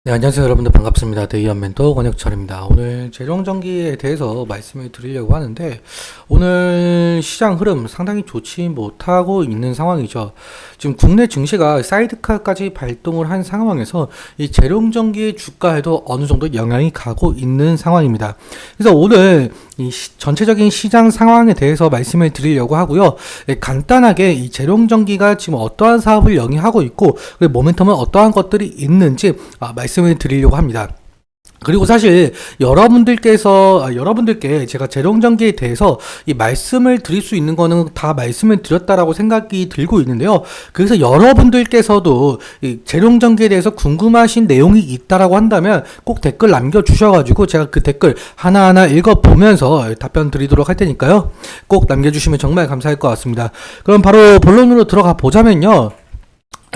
네, 안녕하세요 여러분들 반갑습니다. 데이한 멘토 권혁철입니다. 오늘 재정전기에 대해서 말씀을 드리려고 하는데 오늘 시장 흐름 상당히 좋지 못하고 있는 상황이죠. 지금 국내 증시가 사이드카까지 발동을 한 상황에서 이 재정전기의 주가에도 어느 정도 영향이 가고 있는 상황입니다. 그래서 오늘 이 전체적인 시장 상황에 대해서 말씀을 드리려고 하고요. 간단하게 이 재정전기가 지금 어떠한 사업을 영위하고 있고 그리고 모멘텀은 어떠한 것들이 있는지 말씀을 드리려고 합니다. 그리고 사실 여러분들께 제가 재정전기에 대해서 이 말씀을 드릴 수 있는 거는 다 말씀을 드렸다라고 생각이 들고 있는데요. 그래서 여러분들께서도 이 재정전기에 대해서 궁금하신 내용이 있다라고 한다면 꼭 댓글 남겨주셔가지고 제가 그 댓글 하나하나 읽어보면서 답변 드리도록 할 테니까요. 꼭 남겨주시면 정말 감사할 것 같습니다. 그럼 바로 본론으로 들어가 보자면요.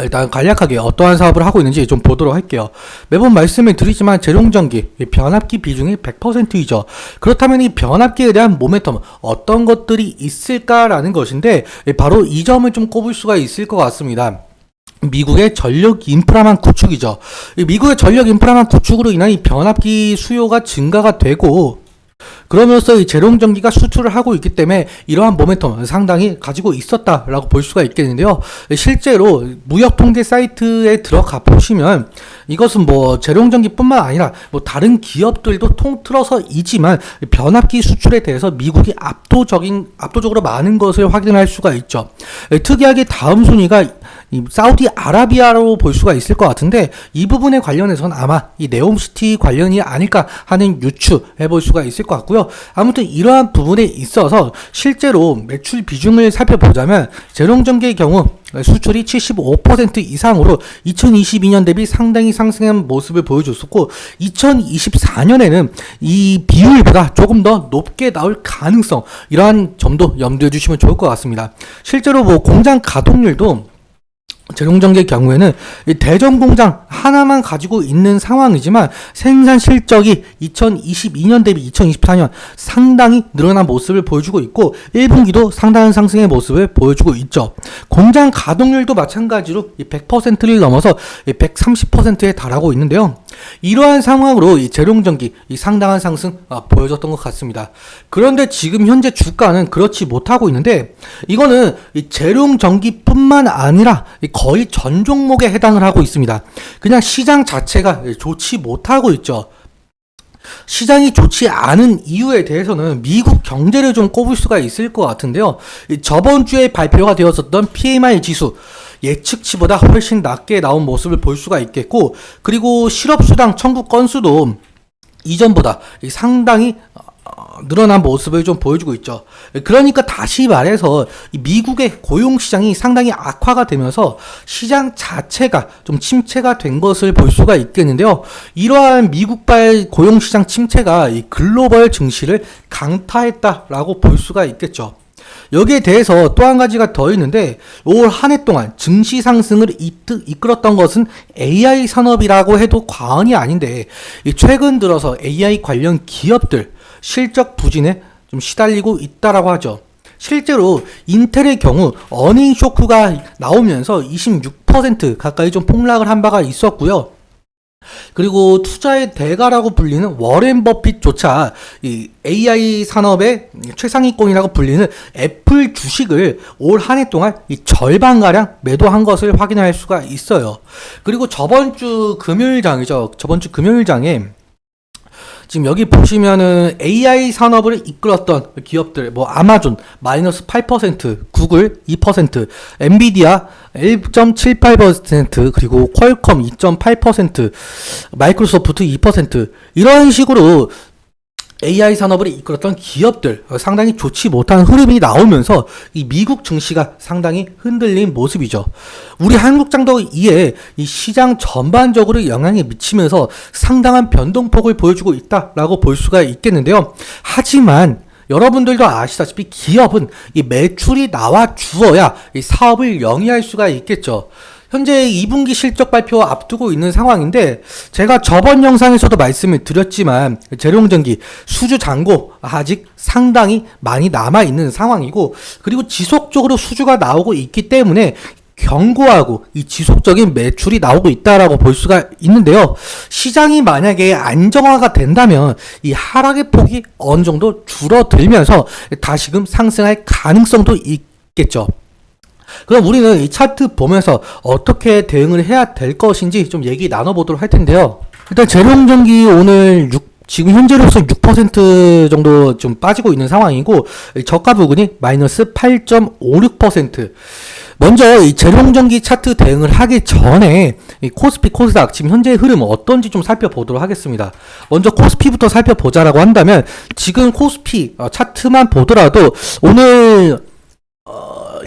일단 간략하게 어떠한 사업을 하고 있는지 좀 보도록 할게요. 매번 말씀을 드리지만 재정전기 변압기 비중이 100%이죠. 그렇다면 이 변압기에 대한 모멘텀 어떤 것들이 있을까라는 것인데 바로 이 점을 좀 꼽을 수가 있을 것 같습니다. 미국의 전력 인프라만 구축이죠. 미국의 전력 인프라만 구축으로 인한 이 변압기 수요가 증가가 되고 그러면서 이 재정전기가 수출을 하고 있기 때문에 이러한 모멘텀 상당히 가지고 있었다라고 볼 수가 있겠는데요. 실제로 무역 통계 사이트에 들어가 보시면 이것은 뭐 재정전기뿐만 아니라 뭐 다른 기업들도 통틀어서이지만 변압기 수출에 대해서 미국이 압도적으로 많은 것을 확인할 수가 있죠. 특이하게 다음 순위가 이 사우디아라비아로 볼 수가 있을 것 같은데 이 부분에 관련해서는 아마 이 네옴시티 관련이 아닐까 하는 유추해 볼 수가 있을 것 같고요. 아무튼 이러한 부분에 있어서 실제로 매출 비중을 살펴보자면 재정전기의 경우 수출이 75% 이상으로 2022년 대비 상당히 상승한 모습을 보여줬었고 2024년에는 이 비율보다 조금 더 높게 나올 가능성 이러한 점도 염두해 주시면 좋을 것 같습니다. 실제로 뭐 공장 가동률도 재정전기의 경우에는 대전 공장 하나만 가지고 있는 상황이지만 생산 실적이 2022년 대비 2024년 상당히 늘어난 모습을 보여주고 있고 1분기도 상당한 상승의 모습을 보여주고 있죠. 공장 가동률도 마찬가지로 100%를 넘어서 130%에 달하고 있는데요. 이러한 상황으로 이 재정전기 상당한 상승 보여줬던 것 같습니다. 그런데 지금 현재 주가는 그렇지 못하고 있는데 이거는 이 재정전기뿐만 아니라 거의 전 종목에 해당을 하고 있습니다. 그냥 시장 자체가 좋지 못하고 있죠. 시장이 좋지 않은 이유에 대해서는 미국 경제를 좀 꼽을 수가 있을 것 같은데요. 저번 주에 발표가 되었었던 PMI 지수 예측치보다 훨씬 낮게 나온 모습을 볼 수가 있겠고 그리고 실업수당 청구 건수도 이전보다 상당히 늘어난 모습을 좀 보여주고 있죠. 그러니까 다시 말해서 미국의 고용시장이 상당히 악화가 되면서 시장 자체가 좀 침체가 된 것을 볼 수가 있겠는데요. 이러한 미국발 고용시장 침체가 이 글로벌 증시를 강타했다라고 볼 수가 있겠죠. 여기에 대해서 또 한 가지가 더 있는데 올 한 해 동안 증시 상승을 이끌었던 것은 AI 산업이라고 해도 과언이 아닌데 최근 들어서 AI 관련 기업들 실적 부진에 좀 시달리고 있다라고 하죠. 실제로 인텔의 경우 어닝 쇼크가 나오면서 26% 가까이 좀 폭락을 한 바가 있었고요. 그리고 투자의 대가라고 불리는 워렌 버핏조차 이 AI 산업의 최상위권이라고 불리는 애플 주식을 올 한 해 동안 이 절반가량 매도한 것을 확인할 수가 있어요. 그리고 저번 주 금요일장에 지금 여기 보시면은 AI 산업을 이끌었던 기업들, 뭐 아마존 마이너스 8%, 구글 2%, 엔비디아 1.78%, 그리고 퀄컴 2.8%, 마이크로소프트 2%, 이런 식으로 AI 산업을 이끌었던 기업들 상당히 좋지 못한 흐름이 나오면서 이 미국 증시가 상당히 흔들린 모습이죠. 우리 한국장도 이에 이 시장 전반적으로 영향이 미치면서 상당한 변동폭을 보여주고 있다라고 볼 수가 있겠는데요. 하지만 여러분들도 아시다시피 기업은 이 매출이 나와 주어야 이 사업을 영위할 수가 있겠죠. 현재 2분기 실적 발표 앞두고 있는 상황인데 제가 저번 영상에서도 말씀을 드렸지만 재정전기 수주 잔고 아직 상당히 많이 남아있는 상황이고 그리고 지속적으로 수주가 나오고 있기 때문에 견고하고 이 지속적인 매출이 나오고 있다라고 볼 수가 있는데요. 시장이 만약에 안정화가 된다면 이 하락의 폭이 어느 정도 줄어들면서 다시금 상승할 가능성도 있겠죠. 그럼 우리는 이 차트 보면서 어떻게 대응을 해야 될 것인지 좀 얘기 나눠보도록 할 텐데요. 일단 재룡전기 오늘 지금 현재로서 6% 정도 좀 빠지고 있는 상황이고, 저가 부근이 마이너스 8.56%. 먼저 이 재룡전기 차트 대응을 하기 전에 이 코스피, 코스닥 지금 현재의 흐름 어떤지 좀 살펴보도록 하겠습니다. 먼저 코스피부터 살펴보자라고 한다면, 지금 코스피 차트만 보더라도 오늘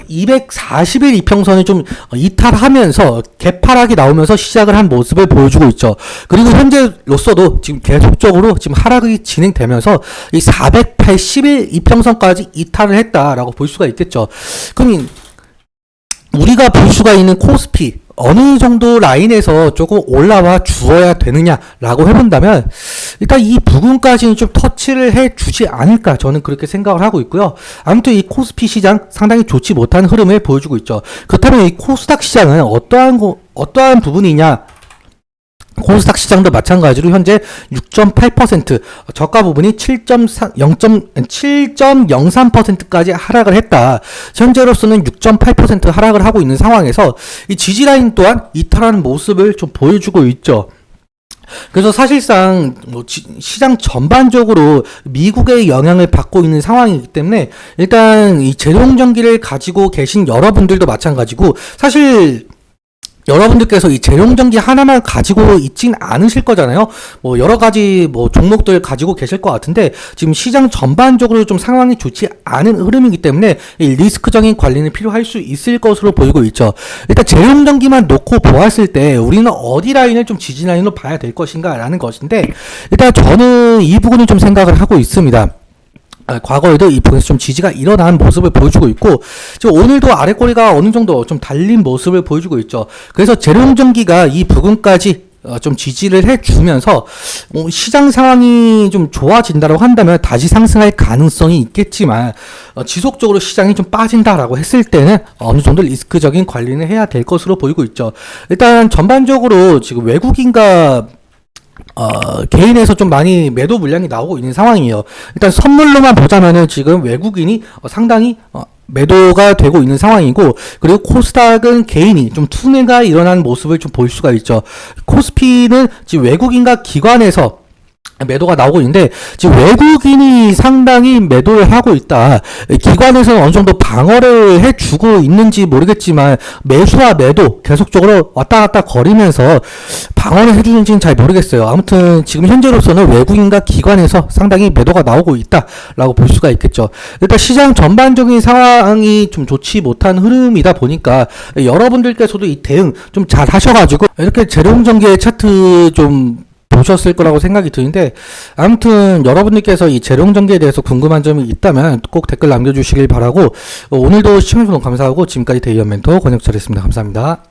240일 이평선을 좀 이탈하면서 개파락이 나오면서 시작을 한 모습을 보여주고 있죠. 그리고 현재로서도 지금 계속적으로 지금 하락이 진행되면서 이 480일 이평선까지 이탈을 했다라고 볼 수가 있겠죠. 그럼 우리가 볼 수가 있는 코스피 어느 정도 라인에서 조금 올라와 주어야 되느냐라고 해본다면 일단 이 부분까지는 좀 터치를 해주지 않을까 저는 그렇게 생각을 하고 있고요. 아무튼 이 코스피 시장 상당히 좋지 못한 흐름을 보여주고 있죠. 그렇다면 이 코스닥 시장은 어떠한 부분이냐? 코스닥 시장도 마찬가지로 현재 6.8%, 저가 부분이 7.03%까지 하락을 했다. 현재로서는 6.8% 하락을 하고 있는 상황에서 이 지지라인 또한 이탈하는 모습을 좀 보여주고 있죠. 그래서 사실상 시장 전반적으로 미국의 영향을 받고 있는 상황이기 때문에 일단 이 재룡전기를 가지고 계신 여러분들도 마찬가지고 사실 여러분들께서 이 재룡전기 하나만 가지고 있진 않으실 거잖아요. 뭐 여러 가지 종목들 가지고 계실 것 같은데 지금 시장 전반적으로 좀 상황이 좋지 않은 흐름이기 때문에 이 리스크적인 관리는 필요할 수 있을 것으로 보이고 있죠. 일단 재룡전기만 놓고 보았을 때 우리는 어디 라인을 좀 지지 라인으로 봐야 될 것인가라는 것인데 일단 저는 이 부분을 좀 생각을 하고 있습니다. 과거에도 이 부분에서 좀 지지가 일어난 모습을 보여주고 있고 지금 오늘도 아래 꼬리가 어느 정도 좀 달린 모습을 보여주고 있죠. 그래서 재룡전기가 이 부분까지 좀 지지를 해주면서 시장 상황이 좀 좋아진다고 한다면 다시 상승할 가능성이 있겠지만 지속적으로 시장이 좀 빠진다라고 했을 때는 어느 정도 리스크적인 관리는 해야 될 것으로 보이고 있죠. 일단 전반적으로 지금 외국인과 개인에서 좀 많이 매도 물량이 나오고 있는 상황이에요. 일단 선물로만 보자면은 지금 외국인이 상당히 매도가 되고 있는 상황이고, 그리고 코스닥은 개인이 좀 투매가 일어나는 모습을 좀 볼 수가 있죠. 코스피는 지금 외국인과 기관에서 매도가 나오고 있는데 지금 외국인이 상당히 매도를 하고 있다. 기관에서는 어느 정도 방어를 해주고 있는지 모르겠지만 매수와 매도 계속적으로 왔다 갔다 거리면서 방어를 해주는지는 잘 모르겠어요. 아무튼 지금 현재로서는 외국인과 기관에서 상당히 매도가 나오고 있다라고 볼 수가 있겠죠. 일단 시장 전반적인 상황이 좀 좋지 못한 흐름이다 보니까 여러분들께서도 이 대응 좀 잘 하셔가지고 이렇게 재룡전기의 차트 좀 보셨을 거라고 생각이 드는데 아무튼 여러분들께서 이 재룡전기에 대해서 궁금한 점이 있다면 꼭 댓글 남겨주시길 바라고 오늘도 시청해주셔서 너무 감사하고 지금까지 대의원 멘토 권혁철이었습니다. 감사합니다.